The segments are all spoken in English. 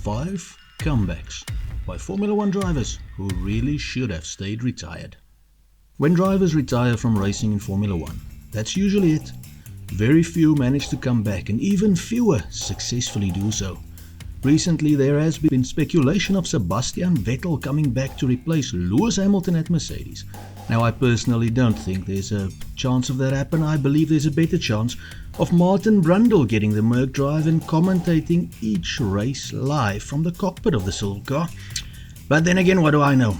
5 comebacks by Formula 1 drivers who really should have stayed retired. When drivers retire from racing in Formula 1, that's usually it. Very few manage to come back and even fewer successfully do so. Recently there has been speculation of Sebastian Vettel coming back to replace Lewis Hamilton at Mercedes. Now I personally don't think there's a chance of that happen. I believe there's a better chance of Martin Brundle getting the Merc drive and commentating each race live from the cockpit of the silver car. But then again, what do I know?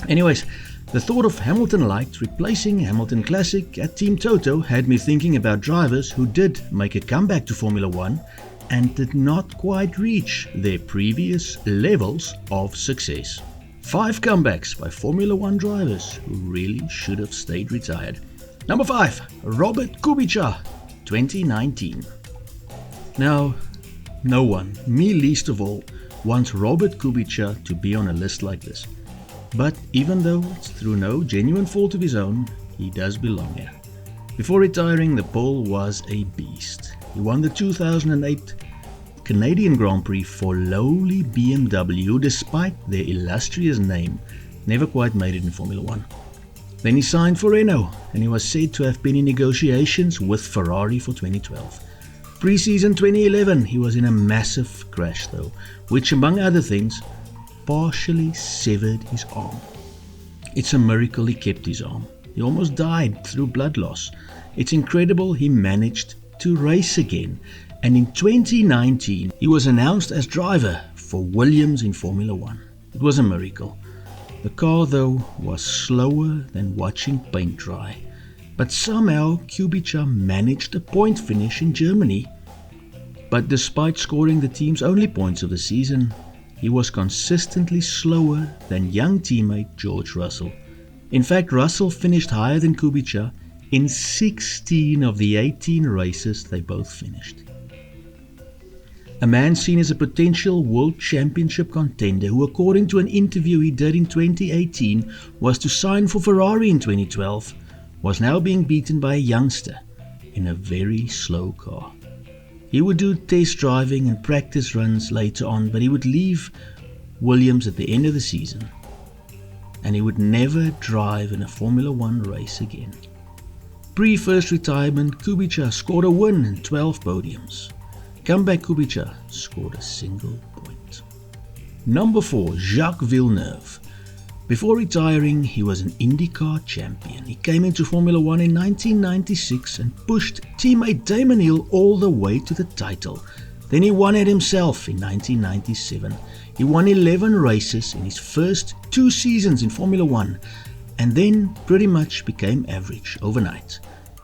Anyways, the thought of Hamilton Light replacing Hamilton Classic at Team Toto had me thinking about drivers who did make a comeback to Formula 1 and did not quite reach their previous levels of success. 5 comebacks by Formula 1 drivers who really should have stayed retired. Number 5, Robert Kubica, 2019. Now, no one, me least of all, wants Robert Kubica to be on a list like this. But even though it's through no genuine fault of his own, he does belong here. Before retiring, the Pole was a beast. He won the 2008 Canadian Grand Prix for lowly BMW, despite their illustrious name, never quite made it in Formula 1. Then he signed for Renault, and he was said to have been in negotiations with Ferrari for 2012. Pre-season 2011, he was in a massive crash though, which among other things, partially severed his arm. It's a miracle he kept his arm. He almost died through blood loss. It's incredible he managed to race again, and in 2019 he was announced as driver for Williams in Formula 1. It was a miracle. The car though was slower than watching paint dry, but somehow Kubica managed a point finish in Germany. But despite scoring the team's only points of the season, he was consistently slower than young teammate George Russell. In fact, Russell finished higher than Kubica in 16 of the 18 races they both finished. A man seen as a potential world championship contender who, according to an interview he did in 2018, was to sign for Ferrari in 2012, was now being beaten by a youngster in a very slow car. He would do test driving and practice runs later on, but he would leave Williams at the end of the season, and he would never drive in a Formula 1 race again. Pre-first retirement, Kubica scored a win and 12 podiums. Comeback Kubica scored a single point. Number 4, Jacques Villeneuve. Before retiring, he was an IndyCar champion. He came into Formula 1 in 1996 and pushed teammate Damon Hill all the way to the title. Then he won it himself in 1997. He won 11 races in his first 2 seasons in Formula 1 and then pretty much became average overnight.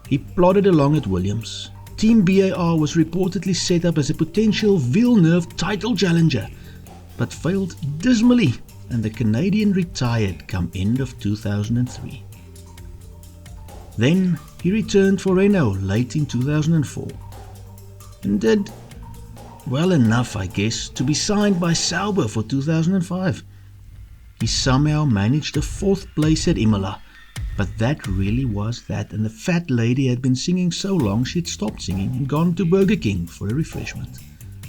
He plodded along at Williams. Team BAR was reportedly set up as a potential Villeneuve title challenger, but failed dismally, and the Canadian retired come end of 2003. Then he returned for Renault late in 2004 and did well enough, I guess, to be signed by Sauber for 2005. He somehow managed a 4th place at Imola, but that really was that, and the fat lady had been singing so long she had stopped singing and gone to Burger King for a refreshment.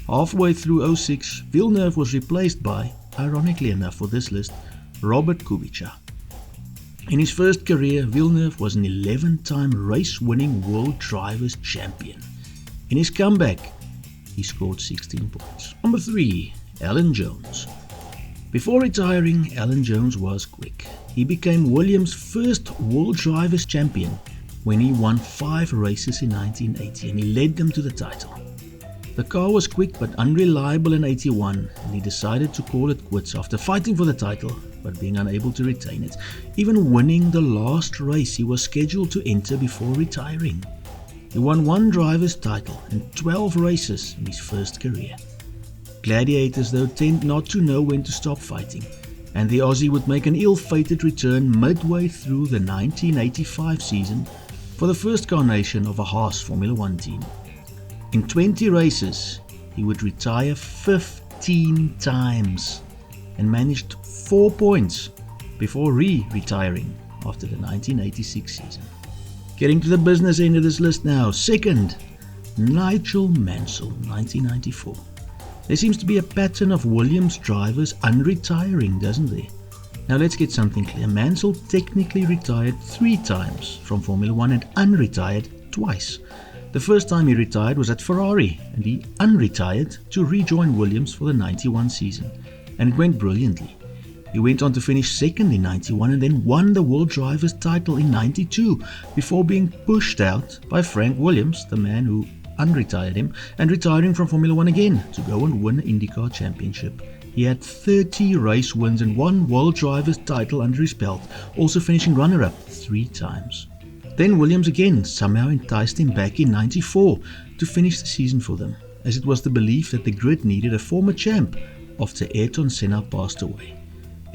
Halfway through 06, Villeneuve was replaced by, ironically enough for this list, Robert Kubica. In his first career, Villeneuve was an 11-time race-winning World Drivers' Champion. In his comeback, he scored 16 points. Number 3, Alan Jones. Before retiring, Alan Jones was quick. He became Williams' first World Drivers' Champion when he won 5 races in 1980 and he led them to the title. The car was quick but unreliable in 81, and he decided to call it quits after fighting for the title but being unable to retain it, even winning the last race he was scheduled to enter before retiring. He won 1 driver's title and 12 races in his first career. Gladiators though tend not to know when to stop fighting, and the Aussie would make an ill-fated return midway through the 1985 season for the first carnation of a Haas Formula 1 team. In 20 races, he would retire 15 times and managed 4 points before retiring after the 1986 season. Getting to the business end of this list now. Second, Nigel Mansell, 1994. There seems to be a pattern of Williams drivers unretiring, doesn't there? Now let's get something clear. Mansell technically retired 3 times from Formula 1 and unretired twice. The first time he retired was at Ferrari, and he unretired to rejoin Williams for the 91 season, and it went brilliantly. He went on to finish second in 91 and then won the World Drivers' title in 92 before being pushed out by Frank Williams, the man who unretired him, and retiring from Formula 1 again to go and win the IndyCar Championship. He had 30 race wins and 1 World Drivers' title under his belt, also finishing runner-up 3 times. Then Williams again somehow enticed him back in 94 to finish the season for them, as it was the belief that the grid needed a former champ after Ayrton Senna passed away.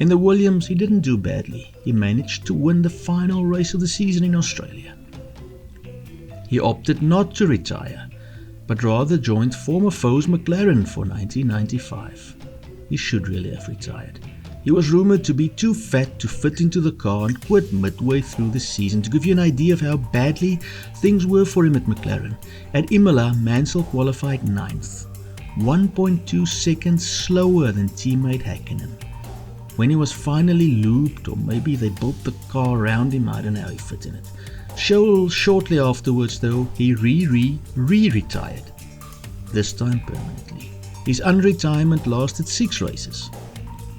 In the Williams, he didn't do badly. He managed to win the final race of the season in Australia. He opted not to retire, but rather joined former foes McLaren for 1995. He should really have retired. He was rumoured to be too fat to fit into the car and quit midway through the season. To give you an idea of how badly things were for him at McLaren, at Imola, Mansell qualified 9th, 1.2 seconds slower than teammate Heineken. When he was finally lubed, or maybe they built the car around him, I don't know how he fit in it. Shortly afterwards though, he re-retired, this time permanently. His unretirement lasted 6 races.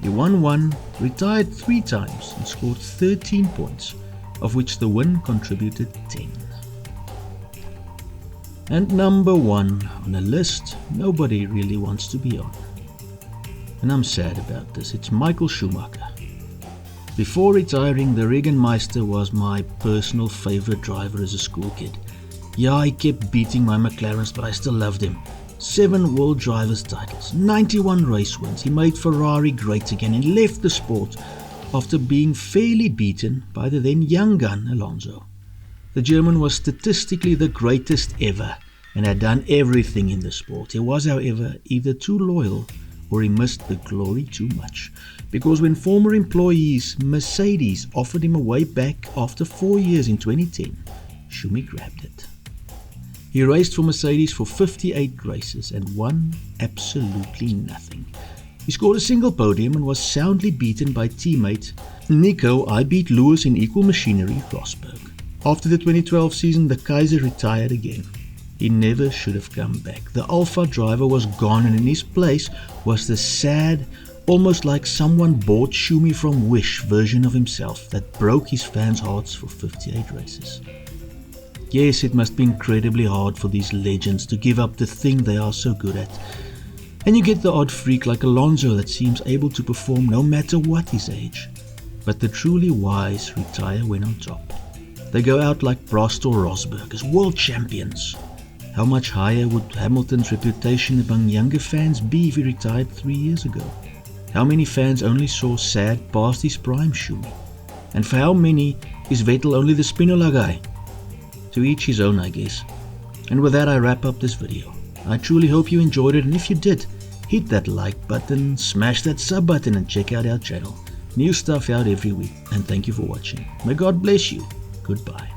He won 1, retired 3 times and scored 13 points, of which the win contributed 10. And number 1 on a list nobody really wants to be on. And I'm sad about this, it's Michael Schumacher. Before retiring, the Regenmeister was my personal favourite driver as a school kid. Yeah, he kept beating my McLarens, but I still loved him. 7 World Drivers titles, 91 race wins. He made Ferrari great again and left the sport after being fairly beaten by the then young gun Alonso. The German was statistically the greatest ever and had done everything in the sport. He was, however, either too loyal or he missed the glory too much, because when former employees Mercedes offered him a way back after 4 years in 2010, Schumi grabbed it. He raced for Mercedes for 58 races and won absolutely nothing. He scored a single podium and was soundly beaten by teammate Nico "I beat Lewis in equal machinery" Rosberg. After the 2012 season, the Kaiser retired again. He never should have come back. The Alpha driver was gone, and in his place was the sad, almost like someone bought Schumi from Wish version of himself that broke his fans' hearts for 58 races. Yes, it must be incredibly hard for these legends to give up the thing they are so good at. And you get the odd freak like Alonso that seems able to perform no matter what his age. But the truly wise retire when on top. They go out like Prost or Rosberg as world champions. How much higher would Hamilton's reputation among younger fans be if he retired 3 years ago? How many fans only saw sad past his prime Schumi? And for how many is Vettel only the Spinola guy? To each his own, I guess. And with that, I wrap up this video. I truly hope you enjoyed it, and if you did, hit that like button, smash that sub button, and check out our channel. New stuff out every week, and thank you for watching. May God bless you. Goodbye.